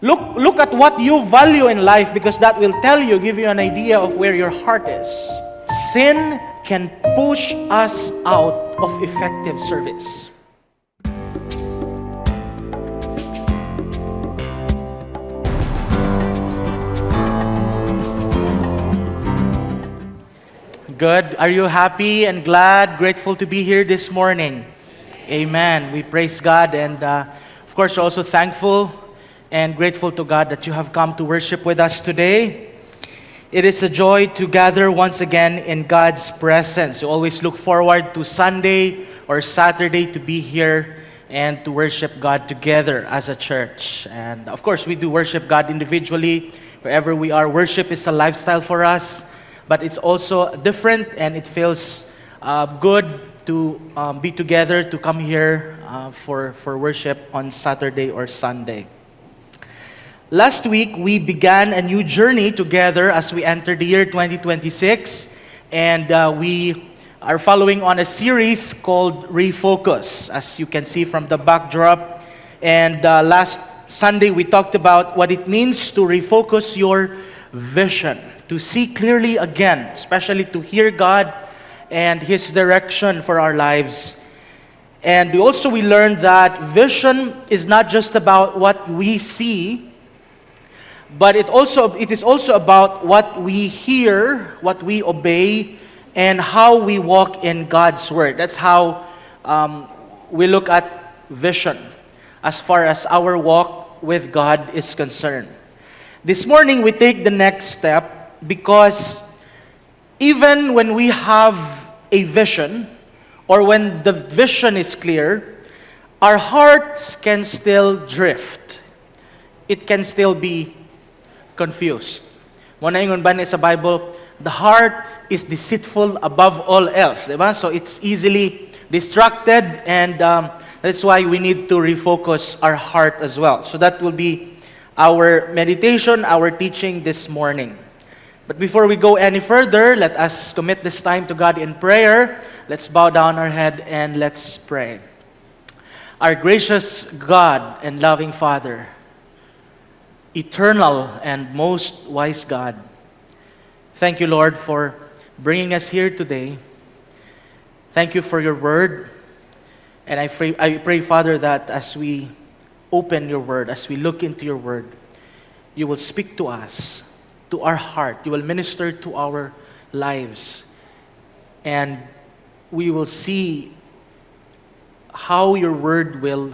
Look at what you value in life, because that will give you an idea of where your heart is. Sin can push us out of effective service. Good. Are you happy and glad, grateful to be here this morning? Amen. We praise God, and of course, we're also thankful and grateful to God that you have come to worship with us today. It is a joy to gather once again in God's presence. You always look forward to Sunday or Saturday to be here and to worship God together as a church. And of course, we do worship God individually. Wherever we are, worship is a lifestyle for us. But it's also different, and it feels good to be together, to come here for worship on Saturday or Sunday. Last week, we began a new journey together as we enter the year 2026, and we are following on a series called Refocus, as you can see from the backdrop. And last Sunday, we talked about what it means to refocus your vision, to see clearly again, especially to hear God and His direction for our lives. And we learned that vision is not just about what we see, but it is also about what we hear, what we obey, and how we walk in God's Word. That's how we look at vision as far as our walk with God is concerned. This morning, we take the next step, because even when we have a vision, or when the vision is clear, our hearts can still drift. It can still be confused. Muna ingon ba ni sa Bible, the heart is deceitful above all else. Diba? So it's easily distracted, and that's why we need to refocus our heart as well. So that will be our meditation, our teaching this morning. But before we go any further, let us commit this time to God in prayer. Let's bow down our head and let's pray. Our gracious God and loving Father, eternal and most wise God, thank you, Lord, for bringing us here today. Thank you for your word. And I pray, Father, that as we open your word, as we look into your word, you will speak to us, to our heart. You will minister to our lives. And we will see how your word will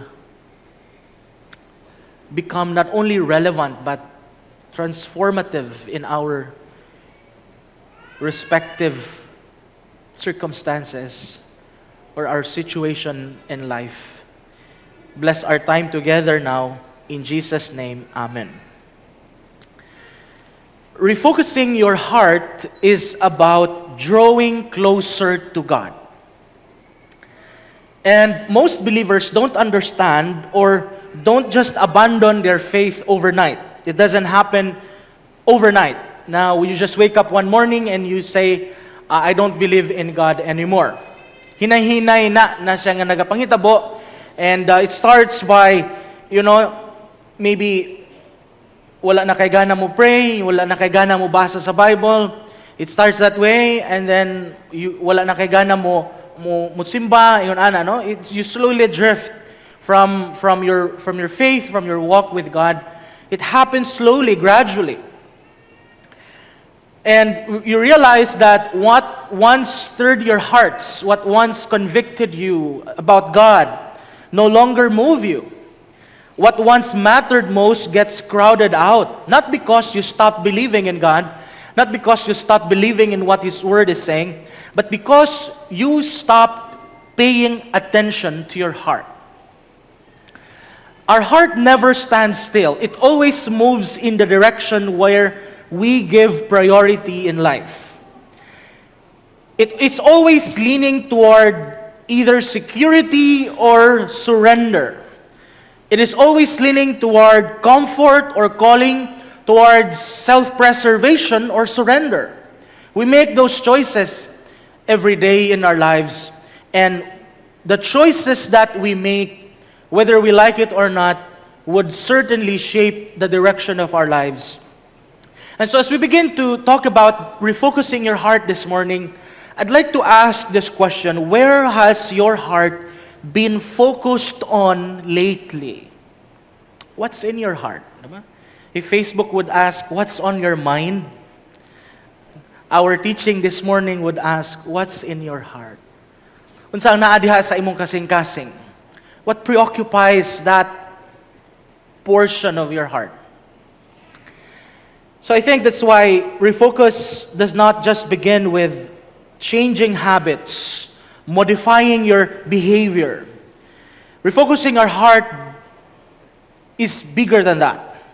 become not only relevant, but transformative in our respective circumstances or our situation in life. Bless our time together now. In Jesus' name, amen. Refocusing your heart is about drawing closer to God. And most believers don't understand or don't just abandon their faith overnight. It doesn't happen overnight. Now, you just wake up one morning and you say, I don't believe in God anymore. Hinay-hinay na siya nga nagapangitabo. And it starts by, maybe wala na kay gana mo pray, wala na kay gana mo basa sa Bible. It starts that way, and then wala na kay gana mo simba, yun ana, no? You slowly drift from your faith, from your walk with God. It happens slowly, gradually. And you realize that what once stirred your hearts, what once convicted you about God, no longer move you. What once mattered most gets crowded out. Not because you stop believing in God, not because you stop believing in what His Word is saying, but because you stopped paying attention to your heart. Our heart never stands still. It always moves in the direction where we give priority in life. It is always leaning toward either security or surrender. It is always leaning toward comfort or calling towards self-preservation or surrender. We make those choices every day in our lives. And the choices that we make, whether we like it or not, would certainly shape the direction of our lives. And so as we begin to talk about refocusing your heart this morning, I'd like to ask this question: where has your heart been focused on lately? What's in your heart? If Facebook would ask, what's on your mind? Our teaching this morning would ask, what's in your heart? Unsang naa diha sa imong kasing-kasing? What preoccupies that portion of your heart? So I think that's why refocus does not just begin with changing habits, modifying your behavior. Refocusing our heart is bigger than that.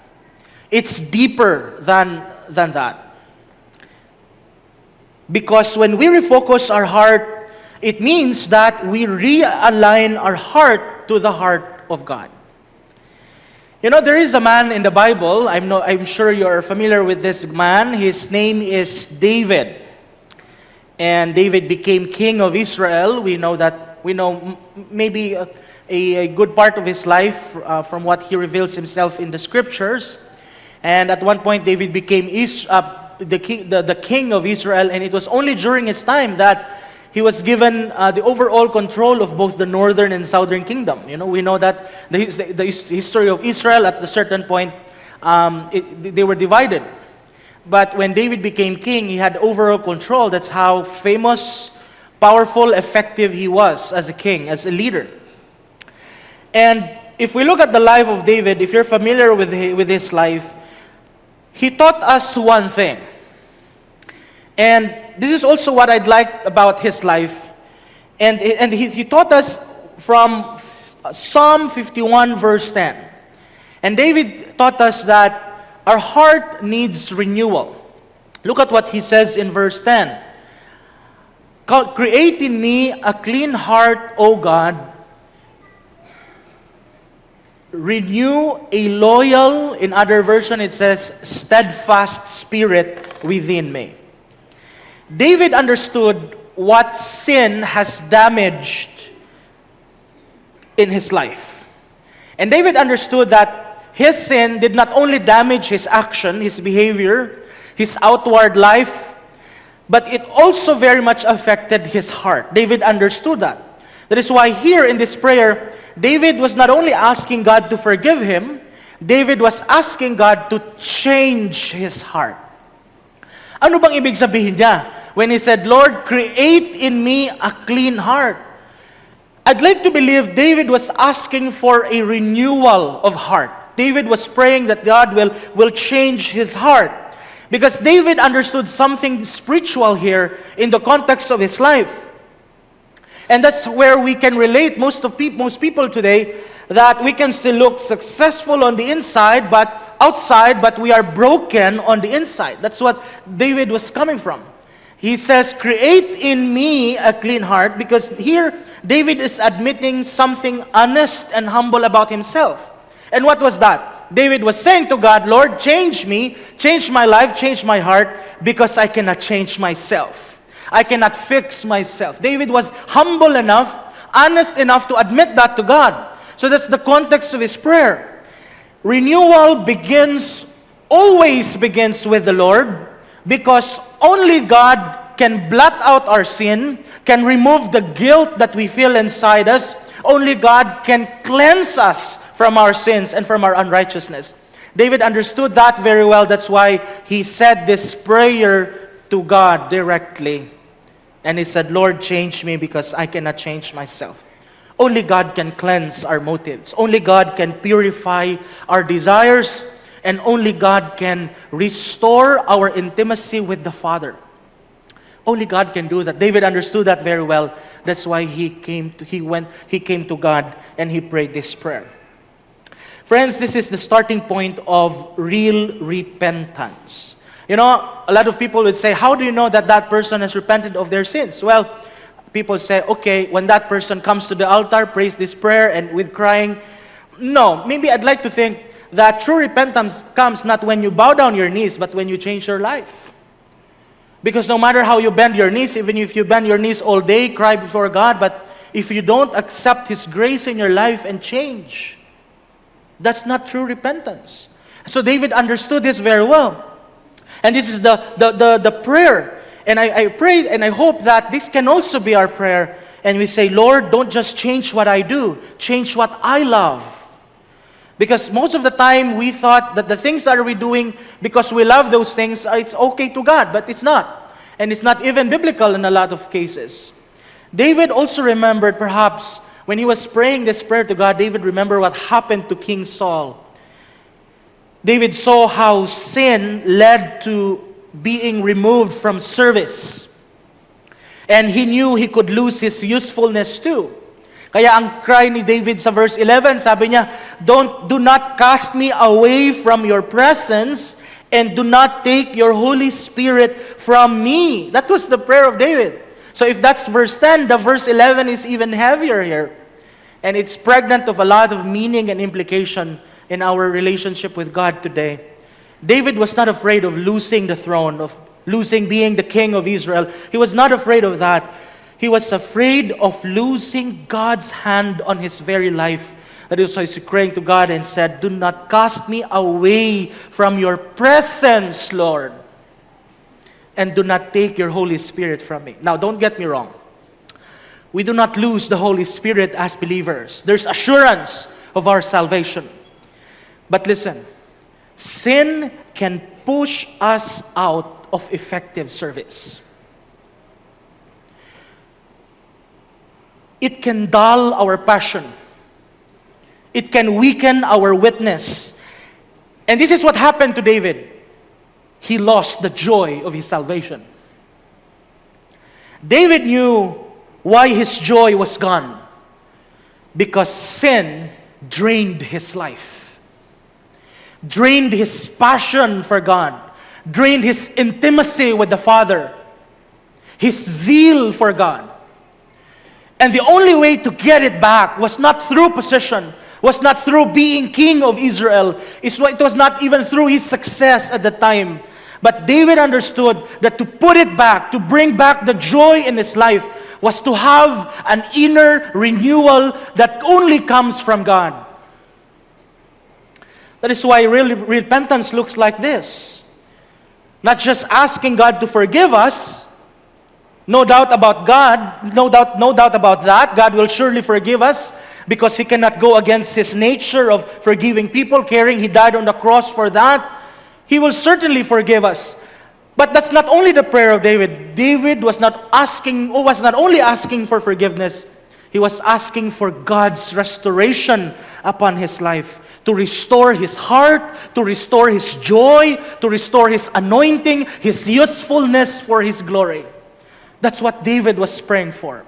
It's deeper than that. Because when we refocus our heart, it means that we realign our heart to the heart of God. You know, there is a man in the Bible, I'm sure you're familiar with this man. His name is David. And David became king of Israel. We know maybe a good part of his life from what he reveals himself in the scriptures. And at one point, David became the king of Israel, and it was only during his time that he was given the overall control of both the northern and southern kingdom. You know, we know that the history of Israel at a certain point, they were divided. But when David became king, he had overall control. That's how famous, powerful, effective he was as a king, as a leader. And if we look at the life of David, if you're familiar with his life, he taught us one thing. And this is also what I'd like about his life. And he taught us from Psalm 51 verse 10. And David taught us that our heart needs renewal. Look at what he says in verse 10. Create in me a clean heart, O God. Renew a loyal, in other version it says, steadfast spirit within me. David understood what sin has damaged in his life. And David understood that his sin did not only damage his action, his behavior, his outward life, but it also very much affected his heart. David understood that. That is why here in this prayer, David was not only asking God to forgive him, David was asking God to change his heart. Ano bang ibig sabihin niya when he said, Lord, create in me a clean heart? I'd like to believe David was asking for a renewal of heart. David was praying that God will change his heart. Because David understood something spiritual here in the context of his life. And that's where we can relate most people today, that we can still look successful on the inside, but outside, but we are broken on the inside. That's what David was coming from. He says, create in me a clean heart, because here David is admitting something honest and humble about himself. And what was that? David was saying to God, Lord, change me, change my life, change my heart, because I cannot change myself. I cannot fix myself. David was humble enough, honest enough to admit that to God. So that's the context of his prayer. Renewal always begins with the Lord, because only God can blot out our sin, can remove the guilt that we feel inside us. Only God can cleanse us from our sins and from our unrighteousness. David understood that very well. That's why he said this prayer to God directly. And he said, Lord, change me because I cannot change myself. Only God can cleanse our motives. Only God can purify our desires. And only God can restore our intimacy with the Father. Only God can do that. David understood that very well. That's why he came to God and he prayed this prayer. Friends, this is the starting point of real repentance. You know, a lot of people would say, how do you know that that person has repented of their sins? Well, people say, okay, when that person comes to the altar, prays this prayer and with crying. No, maybe I'd like to think that true repentance comes not when you bow down your knees, but when you change your life. Because no matter how you bend your knees, even if you bend your knees all day, cry before God, but if you don't accept His grace in your life and change, That's not true repentance. So David understood this very well. And this is the prayer. And I pray and I hope that this can also be our prayer. And we say, Lord, don't just change what I do. Change what I love. Because most of the time we thought that the things that we're doing, because we love those things, it's okay to God. But it's not. And it's not even biblical in a lot of cases. David also remembered, perhaps, when he was praying this prayer to God, David remembered what happened to King Saul. David saw how sin led to being removed from service. And he knew he could lose his usefulness too. Kaya ang cry ni David sa verse 11, sabi niya, do not cast me away from your presence, and do not take your Holy Spirit from me. That was the prayer of David. So if that's verse 10, the verse 11 is even heavier here. And it's pregnant of a lot of meaning and implication in our relationship with God today. David was not afraid of losing the throne, of losing being the king of Israel. He was not afraid of that. He was afraid of losing God's hand on his very life. That is why he's praying to God and said, do not cast me away from your presence, Lord. And do not take your Holy Spirit from me. Now, don't get me wrong. We do not lose the Holy Spirit as believers. There's assurance of our salvation. But listen, sin can push us out of effective service. It can dull our passion. It can weaken our witness. And this is what happened to David. He lost the joy of his salvation. David knew why his joy was gone. Because sin drained his life. Drained his passion for God. Drained his intimacy with the Father. His zeal for God. And the only way to get it back was not through position, was not through being king of Israel. It was not even through his success at the time. But David understood that to put it back, to bring back the joy in his life, was to have an inner renewal that only comes from God. That is why real repentance looks like this. Not just asking God to forgive us. No doubt about God, no doubt about that. God will surely forgive us because He cannot go against His nature of forgiving people, caring He died on the cross for that. He will certainly forgive us. But that's not only the prayer of David. David was not only asking for forgiveness, he was asking for God's restoration upon his life. To restore his heart, to restore his joy, to restore his anointing, his usefulness for his glory. That's what David was praying for.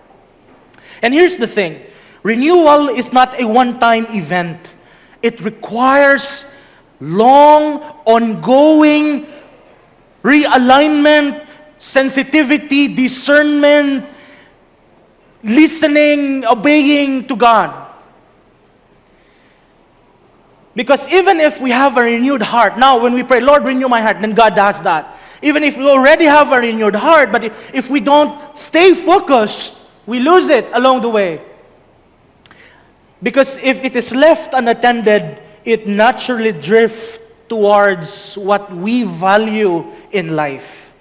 And here's the thing. Renewal is not a one-time event. It requires long, ongoing realignment, sensitivity, discernment, listening, obeying to God. Because even if we have a renewed heart, now when we pray, Lord, renew my heart, then God does that. Even if we already have a renewed heart, but if we don't stay focused, we lose it along the way. Because if it is left unattended, it naturally drifts towards what we value in life.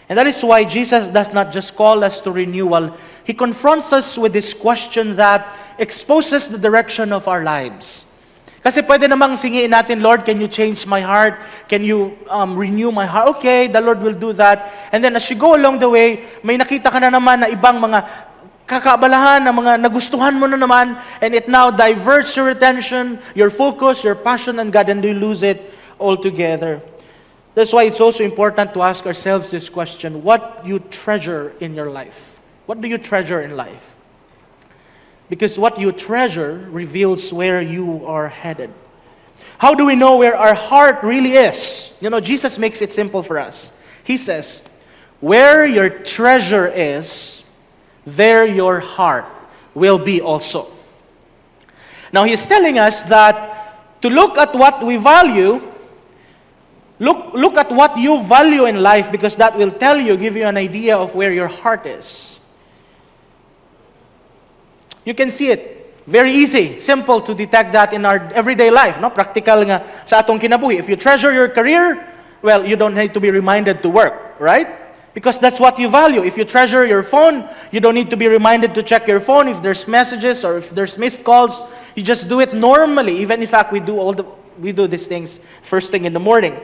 And that is why Jesus does not just call us to renewal. He confronts us with this question that exposes the direction of our lives. Kasi pwede namang singin natin, Lord, can you change my heart? Can you renew my heart? Okay, the Lord will do that. And then as you go along the way, may nakita ka na naman na ibang mga kakaabalahan, na mga nagustuhan mo na naman, and it now diverts your attention, your focus, your passion on God, and you lose it altogether. That's why it's also important to ask ourselves this question: what you treasure in your life? What do you treasure in life? Because what you treasure reveals where you are headed. How do we know where our heart really is? You know, Jesus makes it simple for us. He says, where your treasure is, there your heart will be also. Now, He's telling us that to look at what we value, look at what you value in life, because that will give you an idea of where your heart is. You can see it. Very easy, simple to detect that in our everyday life, no? Practical nga sa atong kinabuhi. If you treasure your career, well, you don't need to be reminded to work, right? Because that's what you value. If you treasure your phone, you don't need to be reminded to check your phone if there's messages or if there's missed calls. You just do it normally. Even in fact, we do these things first thing in the morning.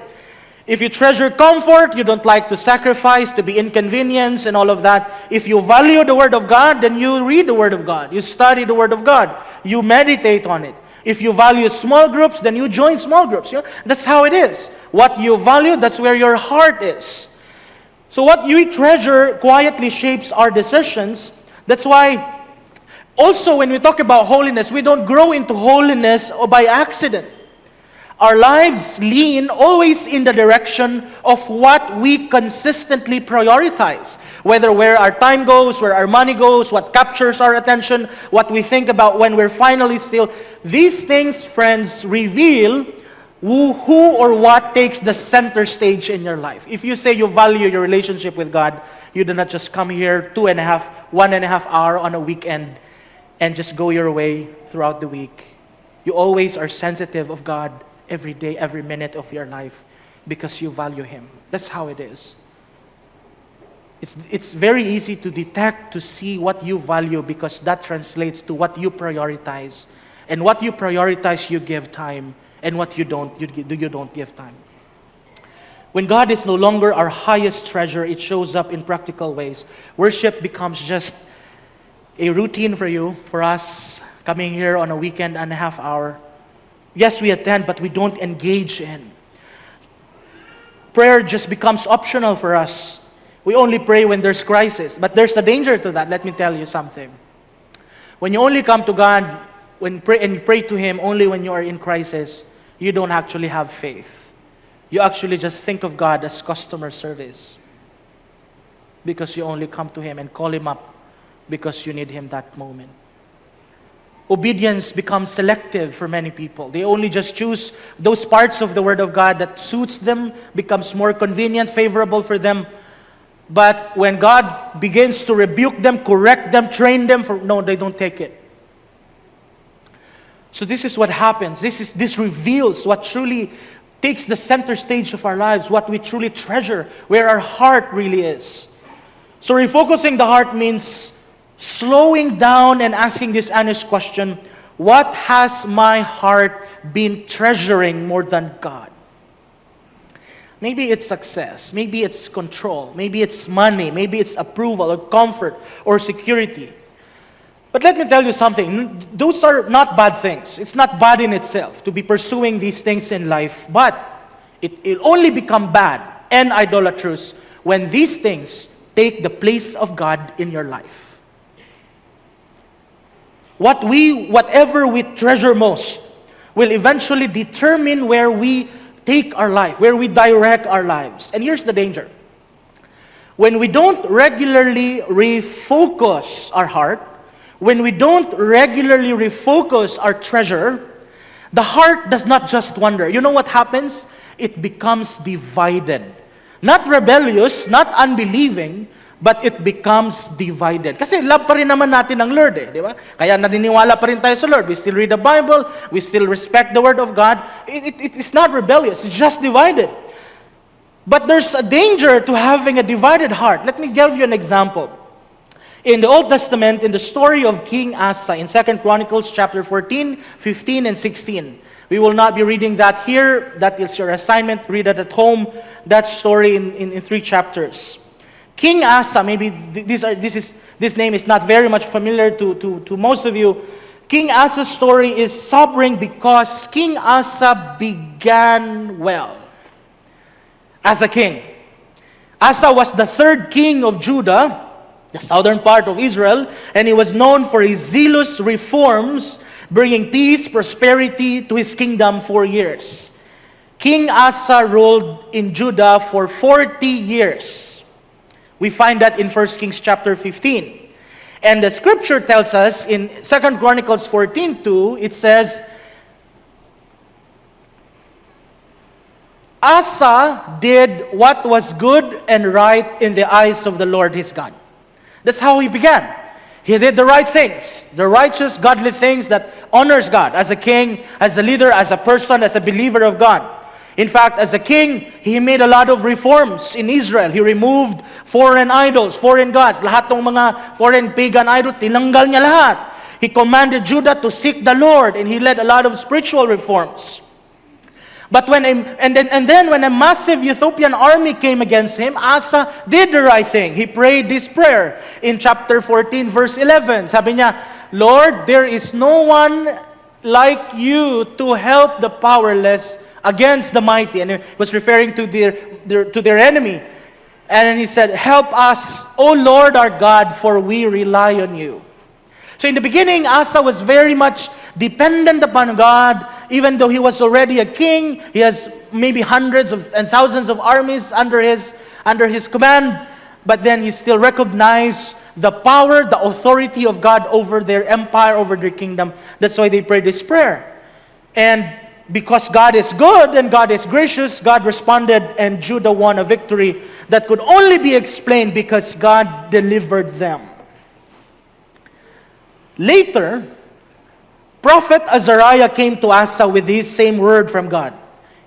If you treasure comfort, you don't like to sacrifice, to be inconvenienced and all of that. If you value the Word of God, then you read the Word of God. You study the Word of God. You meditate on it. If you value small groups, then you join small groups. You know? That's how it is. What you value, that's where your heart is. So what you treasure quietly shapes our decisions. That's why also when we talk about holiness, we don't grow into holiness by accident. Our lives lean always in the direction of what we consistently prioritize. Whether where our time goes, where our money goes, what captures our attention, what we think about when we're finally still. These things, friends, reveal who or what takes the center stage in your life. If you say you value your relationship with God, you do not just come here 1.5 hour on a weekend and just go your way throughout the week. You always are sensitive of God every day, every minute of your life because you value Him. That's how it is. It's very easy to detect, to see what you value because that translates to what you prioritize. And what you prioritize, you give time. And what you don't, you don't give time. When God is no longer our highest treasure, it shows up in practical ways. Worship becomes just a routine for you, for us, coming here on a weekend and a half hour. Yes, we attend, but we don't engage in. Prayer just becomes optional for us. We only pray when there's crisis. But there's a danger to that. Let me tell you something. When you only come to God and pray to Him only when you are in crisis, you don't actually have faith. You actually just think of God as customer service. Because you only come to Him and call Him up because you need Him that moment. Obedience becomes selective for many people. They only just choose those parts of the Word of God that suits them, becomes more convenient, favorable for them. But when God begins to rebuke them, correct them, train them, no, they don't take it. So this is what happens. This reveals what truly takes the center stage of our lives, what we truly treasure, where our heart really is. So refocusing the heart means slowing down and asking this honest question, what has my heart been treasuring more than God? Maybe it's success, maybe it's control, maybe it's money, maybe it's approval or comfort or security. But let me tell you something, those are not bad things. It's not bad in itself to be pursuing these things in life, but it'll only become bad and idolatrous when these things take the place of God in your life. Whatever we treasure most will eventually determine where we take our life, where we direct our lives. And here's the danger. When we don't regularly refocus our heart, when we don't regularly refocus our treasure, the heart does not just wander. You know what happens? It becomes divided. Not rebellious, not unbelieving, but it becomes divided. Kasi love pa rin naman natin ang Lord di ba? Kaya naniniwala pa rin tayo sa Lord. We still read the Bible, we still respect the Word of God. It is not rebellious, it's just divided. But there's a danger to having a divided heart. Let me give you an example. In the Old Testament, in the story of King Asa, in 2 Chronicles chapter 14, 15, and 16. We will not be reading that here. That is your assignment. Read it at home. That story in 3 chapters. King Asa, maybe this name is not very much familiar to most of you. King Asa's story is sobering because King Asa began well as a king. Asa was the third king of Judah, the southern part of Israel, and he was known for his zealous reforms, bringing peace, prosperity to his kingdom for years. King Asa ruled in Judah for 40 years. We find that in 1 Kings chapter 15. And the scripture tells us in 2 Chronicles 14:2, it says, Asa did what was good and right in the eyes of the Lord his God. That's how he began. He did the right things, the righteous, godly things that honors God as a king, as a leader, as a person, as a believer of God. In fact, as a king, he made a lot of reforms in Israel. He removed foreign idols, foreign gods. Lahat ng mga foreign pagan idol, tinanggal niya lahat. He commanded Judah to seek the Lord, and he led a lot of spiritual reforms. But when a massive Ethiopian army came against him, Asa did the right thing. He prayed this prayer in chapter 14, verse 11. Sabi niya, Lord, there is no one like you to help the powerless against the mighty. And he was referring to their enemy. And then he said, help us, O Lord our God, for we rely on you. So in the beginning, Asa was very much dependent upon God, even though he was already a king. He has maybe hundreds and thousands of armies under his command. But then he still recognized the power, the authority of God over their empire, over their kingdom. That's why they prayed this prayer. And because God is good and God is gracious, God responded and Judah won a victory that could only be explained because God delivered them. Later, Prophet Azariah came to Asa with his same word from God.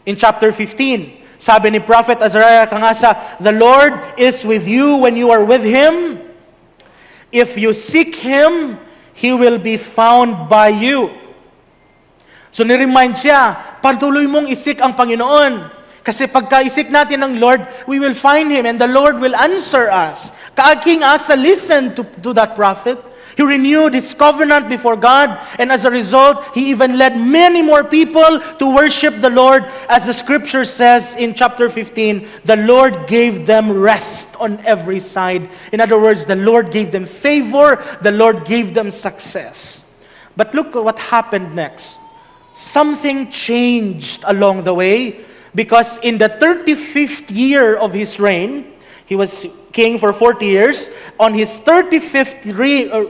In chapter 15, sabi ni Prophet Azariah kang Asa, the Lord is with you when you are with Him. If you seek Him, He will be found by you. So niremind siya, patuloy mong isik ang Panginoon. Kasi pagka-isik natin ng Lord, we will find Him and the Lord will answer us. King Asa listened to that prophet. He renewed his covenant before God, and as a result, he even led many more people to worship the Lord. As the scripture says in chapter 15, the Lord gave them rest on every side. In other words, the Lord gave them favor, the Lord gave them success. But look at what happened next. Something changed along the way, because in the 35th year of his reign, he was king for 40 years. On his 35th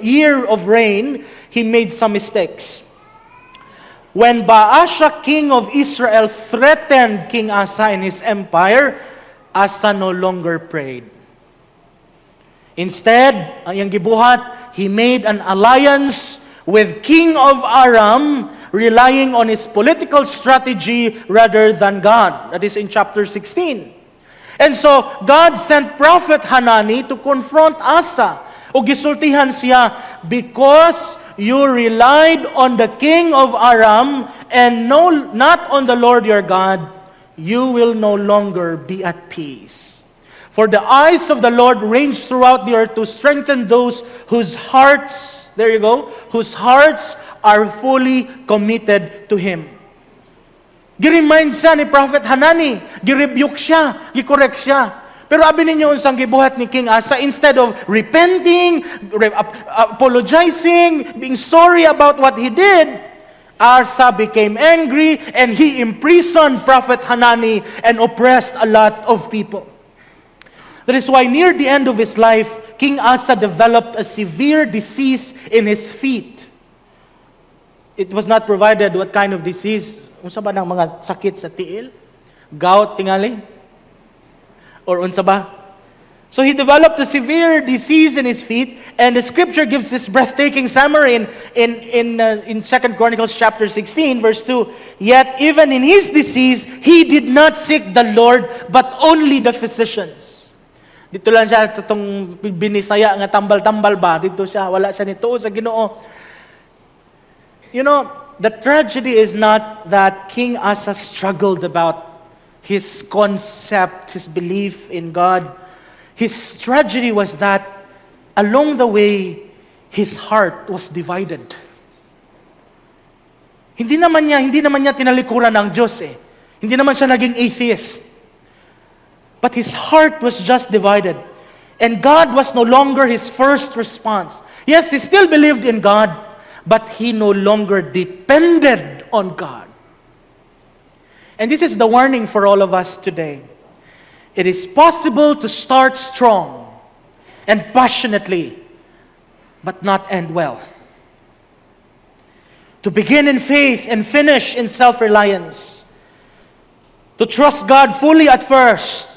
year of reign, he made some mistakes. When Baasha, king of Israel, threatened King Asa and his empire, Asa no longer prayed. Instead, ang iyang gibuhat, he made an alliance with King of Aram, relying on his political strategy rather than God. That is in chapter 16. And so, God sent Prophet Hanani to confront Asa. O gisultihan siya, because you relied on the king of Aram and not on the Lord your God, you will no longer be at peace. For the eyes of the Lord range throughout the earth to strengthen those whose hearts, there you go, whose hearts are fully committed to Him. Giremind siya ni Prophet Hanani, girebuke siya, gikorek siya. Pero abi ninyo unsang gibuhat ni King Asa, instead of repenting, apologizing, being sorry about what he did, Asa became angry and he imprisoned Prophet Hanani and oppressed a lot of people. That is why near the end of his life, King Asa developed a severe disease in his feet. It was not provided what kind of disease. Unsa ba ng mga sakit sa tiil? Gout tingali? Or unsa ba? So he developed a severe disease in his feet, and the scripture gives this breathtaking summary in 2 Chronicles chapter 16, verse 2. Yet even in his disease, he did not seek the Lord, but only the physicians. Dito lang siya, itong binisaya nga tambal-tambal ba? Dito siya, wala siya nito sa Ginoo. You know, the tragedy is not that King Asa struggled about his concept, his belief in God. His tragedy was that along the way, his heart was divided. Hindi naman niya tinalikuran ng Diyos eh. Hindi naman siya naging atheist. But his heart was just divided. And God was no longer his first response. Yes, he still believed in God, but he no longer depended on God. And this is the warning for all of us today. It is possible to start strong and passionately, but not end well. To begin in faith and finish in self-reliance. To trust God fully at first,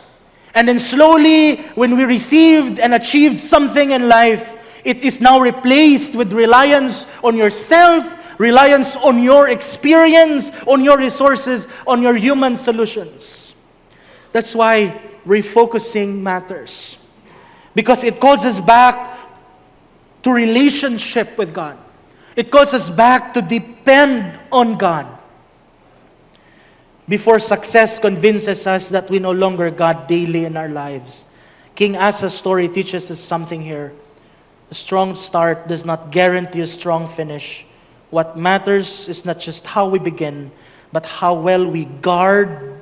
and then slowly, when we received and achieved something in life, It is now replaced with reliance on yourself, reliance on your experience, on your resources, on your human solutions. That's why refocusing matters. Because it calls us back to relationship with God. It calls us back to depend on God. Before success convinces us that we no longer God daily in our lives. King Asa's story teaches us something here. A strong start does not guarantee a strong finish. What matters is not just how we begin, but how well we guard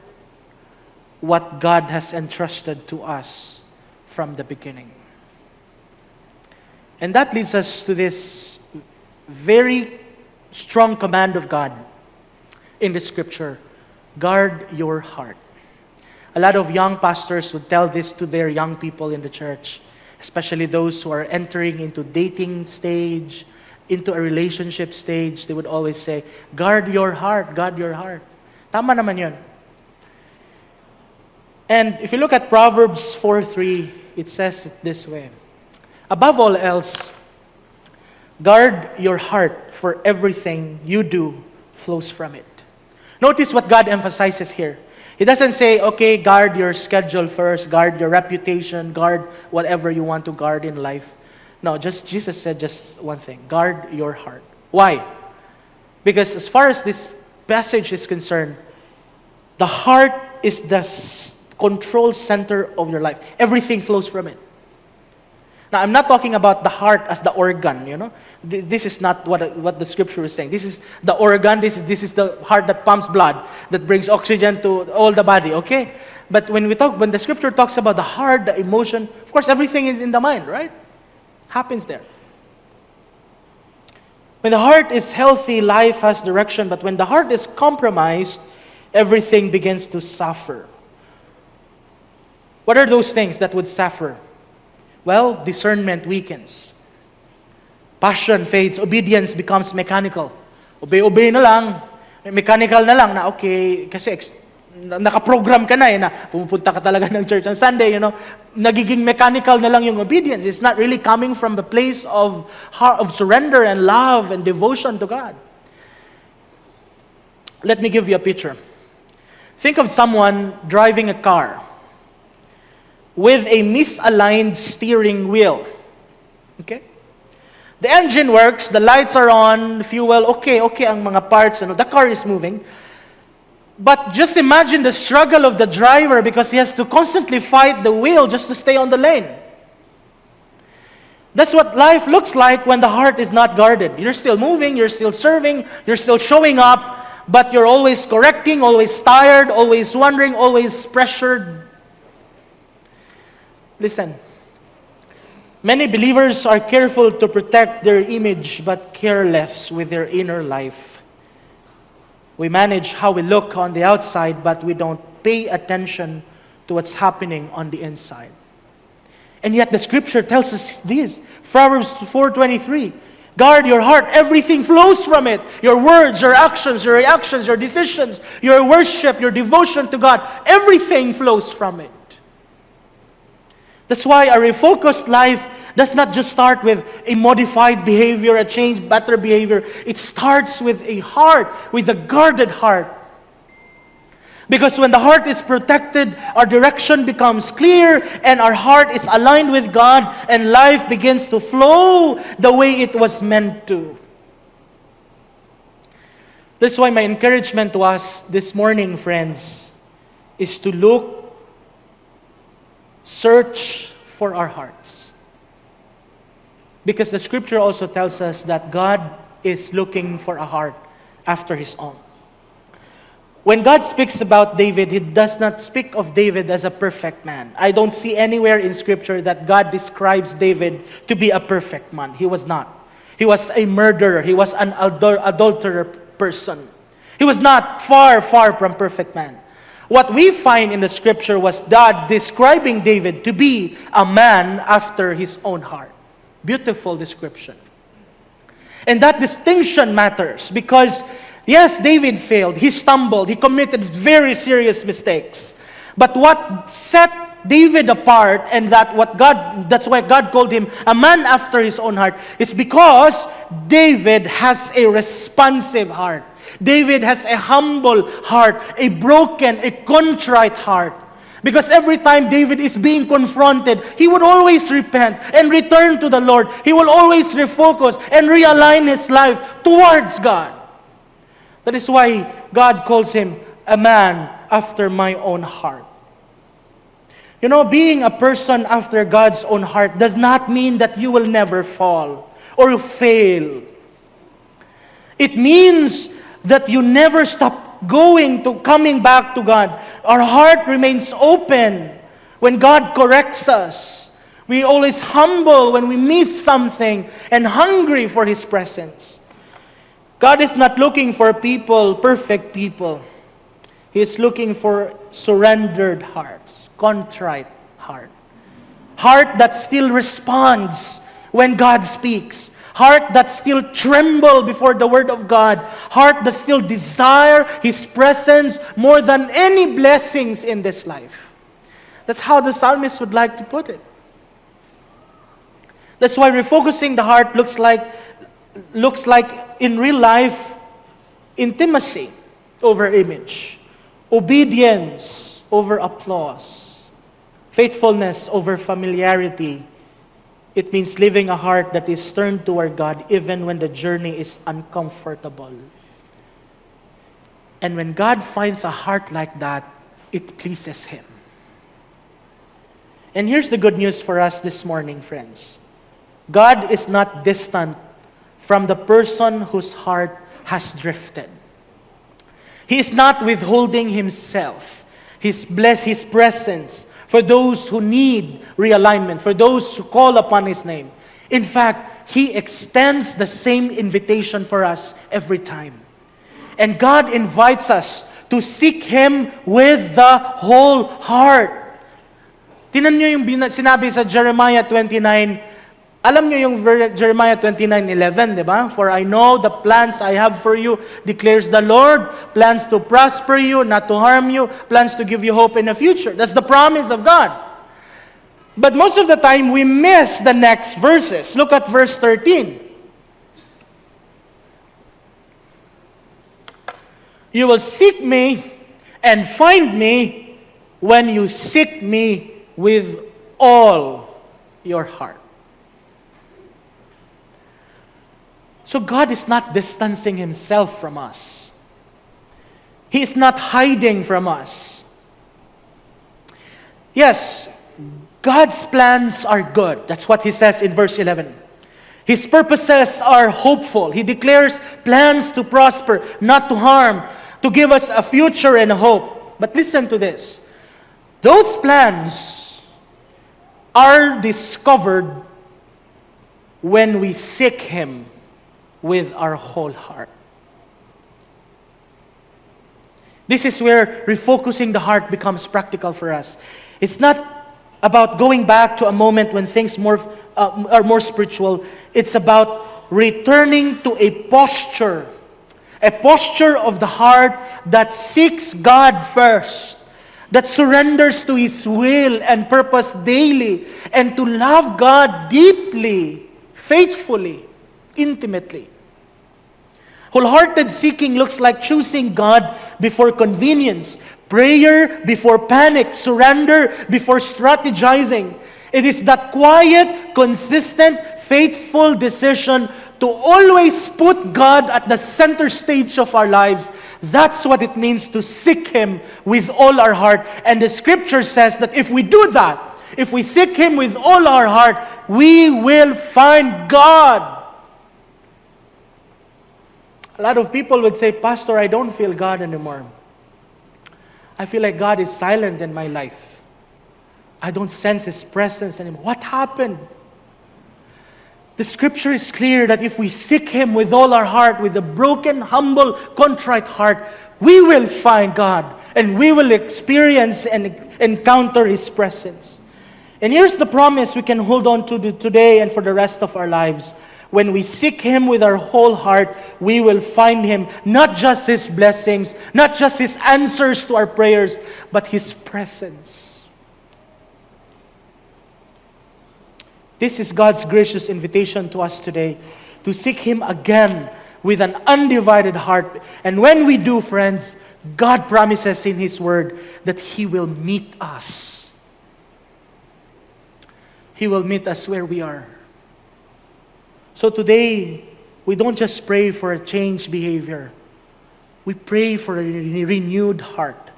what God has entrusted to us from the beginning. And that leads us to this very strong command of God in the scripture. Guard your heart. A lot of young pastors would tell this to their young people in the church, especially those who are entering into dating stage, into a relationship stage. They would always say, guard your heart, guard your heart. Tama naman yun. And if you look at Proverbs 4:3, it says it this way. Above all else, guard your heart, for everything you do flows from it. Notice what God emphasizes here. He doesn't say, okay, guard your schedule first, guard your reputation, guard whatever you want to guard in life. No, Jesus said just one thing, guard your heart. Why? Because as far as this passage is concerned, the heart is the control center of your life. Everything flows from it. Now, I'm not talking about the heart as the organ, you know. This is not what the scripture is saying. This is the organ, this is the heart that pumps blood, that brings oxygen to all the body, okay? But when the scripture talks about the heart, the emotion, of course, everything is in the mind, right? Happens there. When the heart is healthy, life has direction. But when the heart is compromised, everything begins to suffer. What are those things that would suffer? Well, discernment weakens. Passion fades. Obedience becomes mechanical. Obey na lang. Mechanical na lang na okay. Kasi nakaprogram ka na na pumupunta ka talaga ng church on Sunday, you know. Nagiging mechanical na lang yung obedience. It's not really coming from the place of heart, of surrender and love and devotion to God. Let me give you a picture. Think of someone driving a car with a misaligned steering wheel. Okay? The engine works, the lights are on, fuel, okay ang mga parts, you know, the car is moving. But just imagine the struggle of the driver because he has to constantly fight the wheel just to stay on the lane. That's what life looks like when the heart is not guarded. You're still moving, you're still serving, you're still showing up, but you're always correcting, always tired, always wondering, always pressured. Listen, many believers are careful to protect their image but careless with their inner life. We manage how we look on the outside, but we don't pay attention to what's happening on the inside. And yet the scripture tells us this, Proverbs 4:23, guard your heart, everything flows from it. Your words, your actions, your reactions, your decisions, your worship, your devotion to God, everything flows from it. That's why a refocused life does not just start with a modified behavior, a changed, better behavior. It starts with a heart, with a guarded heart. Because when the heart is protected, our direction becomes clear and our heart is aligned with God and life begins to flow the way it was meant to. That's why my encouragement to us this morning, friends, is to search for our hearts. Because the scripture also tells us that God is looking for a heart after His own. When God speaks about David, He does not speak of David as a perfect man. I don't see anywhere in scripture that God describes David to be a perfect man. He was not. He was a murderer. He was an adulterer person. He was not far from perfect man. What we find in the scripture was God describing David to be a man after His own heart. Beautiful description. And that distinction matters because, yes, David failed. He stumbled. He committed very serious mistakes. But what set David apart, and that's why God called him a man after his own heart, is because David has a responsive heart. David has a humble heart, a broken, a contrite heart. Because every time David is being confronted, he would always repent and return to the Lord. He will always refocus and realign his life towards God. That is why God calls him a man after my own heart. You know, being a person after God's own heart does not mean that you will never fall or fail. It means that you never stop coming back to God. Our heart remains open when God corrects us. We always humble when we miss something and hungry for His presence. God is not looking for people, perfect people. He is looking for surrendered hearts, contrite heart. Heart that still responds when God speaks. Heart that still tremble before the Word of God. Heart that still desire His presence more than any blessings in this life. That's how the psalmist would like to put it. That's why refocusing the heart looks like in real life intimacy over image, obedience over applause, faithfulness over familiarity. It means living a heart that is turned toward God even when the journey is uncomfortable. And when God finds a heart like that, it pleases Him. And here's the good news for us this morning, friends. God is not distant from the person whose heart has drifted. He is not withholding Himself, His presence, for those who need realignment, for those who call upon His name. In fact, He extends the same invitation for us every time. And God invites us to seek Him with the whole heart. Tinan nyo yung sinabi sa Jeremiah 29. Alam nyo yung Jeremiah 29:11, di ba? For I know the plans I have for you, declares the Lord. Plans to prosper you, not to harm you. Plans to give you hope in the future. That's the promise of God. But most of the time, we miss the next verses. Look at verse 13. You will seek me and find me when you seek me with all your heart. So God is not distancing Himself from us. He is not hiding from us. Yes, God's plans are good. That's what He says in verse 11. His purposes are hopeful. He declares plans to prosper, not to harm, to give us a future and a hope. But listen to this. Those plans are discovered when we seek Him with our whole heart. This is where refocusing the heart becomes practical for us. It's not about going back to a moment when things are more spiritual. It's about returning to a posture of the heart that seeks God first, that surrenders to His will and purpose daily, and to love God deeply, faithfully, intimately. Wholehearted seeking looks like choosing God before convenience, prayer before panic, surrender before strategizing. It is that quiet, consistent, faithful decision to always put God at the center stage of our lives. That's what it means to seek Him with all our heart. And the Scripture says that if we do that, if we seek Him with all our heart, we will find God. A lot of people would say, Pastor, I don't feel God anymore. I feel like God is silent in my life. I don't sense His presence anymore. What happened? The Scripture is clear that if we seek Him with all our heart, with a broken, humble, contrite heart, we will find God and we will experience and encounter His presence. And here's the promise we can hold on to today and for the rest of our lives. When we seek Him with our whole heart, we will find Him, not just His blessings, not just His answers to our prayers, but His presence. This is God's gracious invitation to us today, to seek Him again with an undivided heart. And when we do, friends, God promises in His Word that He will meet us. He will meet us where we are. So today, we don't just pray for a changed behavior. We pray for a renewed heart.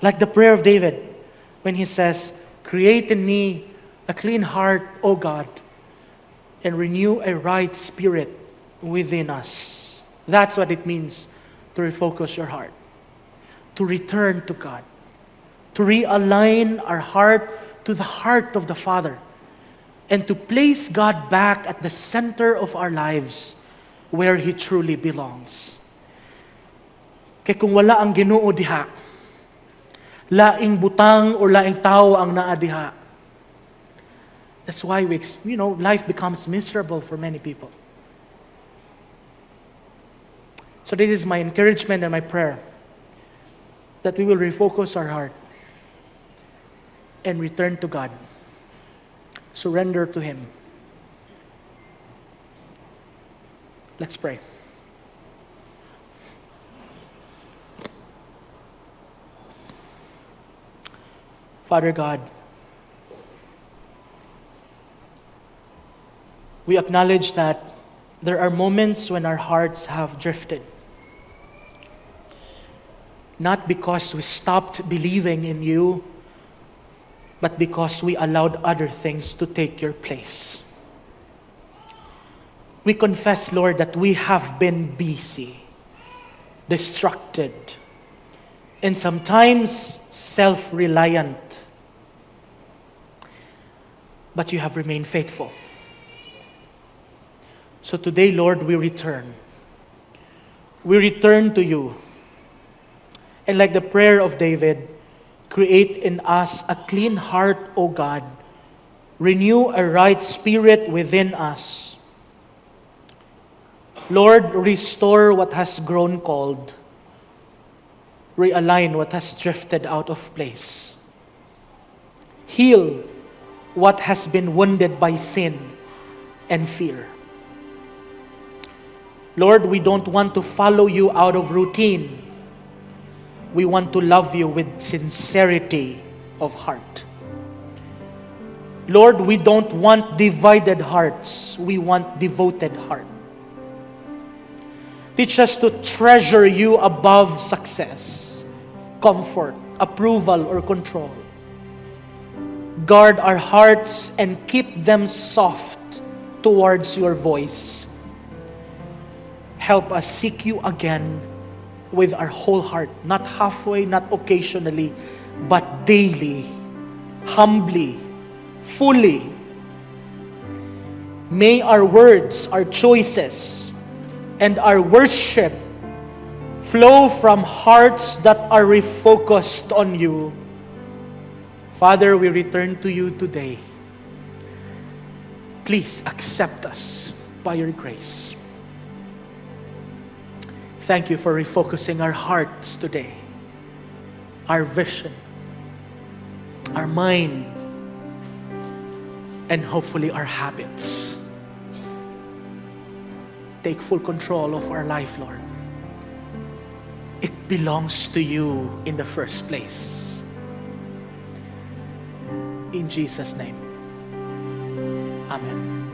Like the prayer of David, when he says, "Create in me a clean heart, O God, and renew a right spirit within us." That's what it means to refocus your heart. To return to God. To realign our heart to the heart of the Father. And to place God back at the center of our lives where He truly belongs. Kaya kung wala ang Ginoo diha, laing butang o laing tao ang naa diha. That's why life becomes miserable for many people. So this is my encouragement and my prayer, that we will refocus our heart and return to God. Surrender to Him. Let's pray. Father God, we acknowledge that there are moments when our hearts have drifted. Not because we stopped believing in You, but because we allowed other things to take Your place. We confess, Lord, that we have been busy, distracted, and sometimes self-reliant. But You have remained faithful. So today, Lord, we return. We return to You. And like the prayer of David, create in us a clean heart, O God. Renew a right spirit within us. Lord, restore what has grown cold. Realign what has drifted out of place. Heal what has been wounded by sin and fear. Lord, we don't want to follow You out of routine. We want to love You with sincerity of heart. Lord, we don't want divided hearts. We want devoted heart. Teach us to treasure You above success, comfort, approval, or control. Guard our hearts and keep them soft towards Your voice. Help us seek You again with our whole heart, not halfway, not occasionally, but daily, humbly, fully. May our words, our choices, and our worship flow from hearts that are refocused on You. Father, we return to You today. Please accept us by Your grace. Thank You for refocusing our hearts today, our vision, our mind, and hopefully our habits. Take full control of our life, Lord. It belongs to You in the first place. In Jesus' name, Amen.